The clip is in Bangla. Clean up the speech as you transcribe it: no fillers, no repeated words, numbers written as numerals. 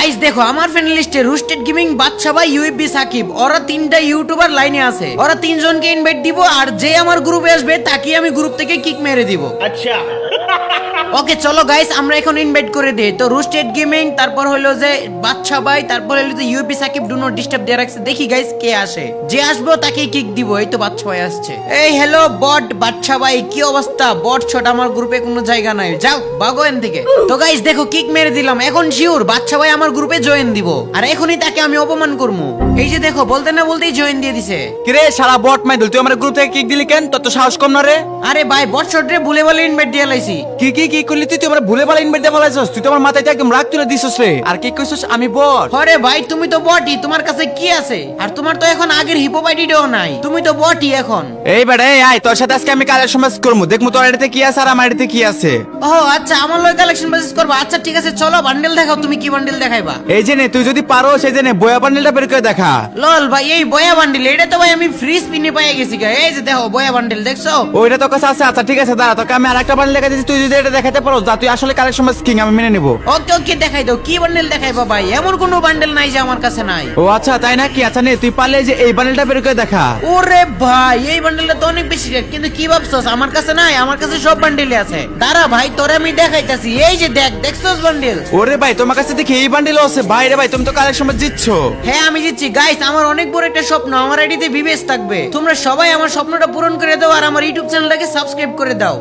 গাইস দেখো আমার ফ্রেন্ড লিস্টে রুস্টেড গেমিং, বাদশা ভাই, ইউএফবি, সাকিব, ওরা তিনটা ইউটিউবার লাইনে আছে। ওরা তিনজনকে ইনভাইট দিব, আর যে আমার গ্রুপে আসবে তাকে আমি গ্রুপ থেকে কিক মেরে দিব। আচ্ছা ওকে চলো গাইস আমরা এখন ইনভাইট করে দেই। তো রুস্টেড গেমিং, তারপর হলো যে বাদশা ভাই, তারপর হলো যে UP, Sakib, do not disturb দিয়ে রাখছে। দেখি গাইস কে আসে, যে আসবো তাকেই কিক দিব। এই তো বাদশা ভাই আসছে। এই হ্যালো বট বাদশা ভাই, কি অবস্থা? বট ছোট আমার গ্রুপে কোনো জায়গা নাই, যাও ভাগো এখান থেকে। তো গাইস দেখো কিক মেরে দিলাম। এখন শিওর বাদশা ভাই আমার গ্রুপে জয়েন দিব, আর এখনই তাকে আমি অপমান করবো। এই যে দেখো বলতে না বলতেই জয়েন দিয়ে দিছে। কিরে শালা বট মাইদুল, তুই আমার গ্রুপ থেকে কিক দিলি কেন? তোর তো সাহস কম না রে। আরে ভাই বট শট রে ভুলে বলে ইনভাইট দিয়ে লাইছি। কি কি কি করলি তুই? তুই আমার ভুলে ভালো ইনভাইট দিয়ে ফেলাইছস। তুই তো আমার মাথায় একদম রাগ তুলে দিছস রে। আর কি কইছস আমি বট? আরে ভাই তুমি তো বটই, তোমার কাছে কি আছে? আর তোমার তো এখন আগের হিপোপাইটিটাও নাই, তুমি তো বটই এখন। এই বেটা এই আয়, তোর সাথে আজকে আমি কালেকশন ম্যাচ করবো, দেখমু তোর এটাতে কি আছে আর আমার এটাতে কি আছে। ও আচ্ছা আমার লয় কালেকশন বেসিস করবা। আচ্ছা ঠিক আছে চলো বান্ডেল দেখাও, তুমি কি বান্ডেল দেখাইবা? এই যে নে, তুই যদি পারো সেই যে নে বয়া বান্ডেলটা বের করে দেখা। লল ভাই এই বয়া বান্ডেল, এটা তো ভাই আমি ফ্রি স্পিনে পেয়ে গেছি গা। এই যে দেখো বয়া বান্ডেল দেখছো? ওইটা তোর কাছে আছে? আচ্ছা ঠিক আছে দাঁড়া, তোকে আমি আরেকটা বান্ডেল দেখা দিচ্ছি, তুই যদি এটা দেখাতে পারো যা তুই আসলে কালেকশন ম্যাচ কিং, আমি মেনে নেবো। ওকে ওকে দেখাই দাও, কি বান্ডেল দেখাইবা ভাই? এমন কোনো বান্ডেল নাই যে আমার কাছে নাই। ও আচ্ছা তাই নাকি? আচ্ছা নে তুই পারলে যে এই বান্ডেলটা বের করে দেখা। ওরে ভাই এই বান্ডেলটা তো অনেক বেশি রেট, কিন্তু কি ভাবছস আমার কাছে নাই? আমার কাছে সব বান্ডেলই আছে। দাঁড়া ভাই তোরে আমি দেখাইতাছি। এই যে দেখ, দেখছস বান্ডেল? ওরে ভাই তোমার কাছে দেখি এই বান্ডেলও আছে। ভাই রে ভাই তুমি তো কালেকশন ম্যাচ জিতছো। হ্যাঁ আমি জিতছি গাইস। আমার অনেক বড় একটা স্বপ্ন, আমার আইডিতে বিবেস থাকবে। তোমরা সবাই আমার স্বপ্নটা পূরণ করে দাও, আর আমার ইউটিউব চ্যানেলটাকে সাবস্ক্রাইব করে দাও।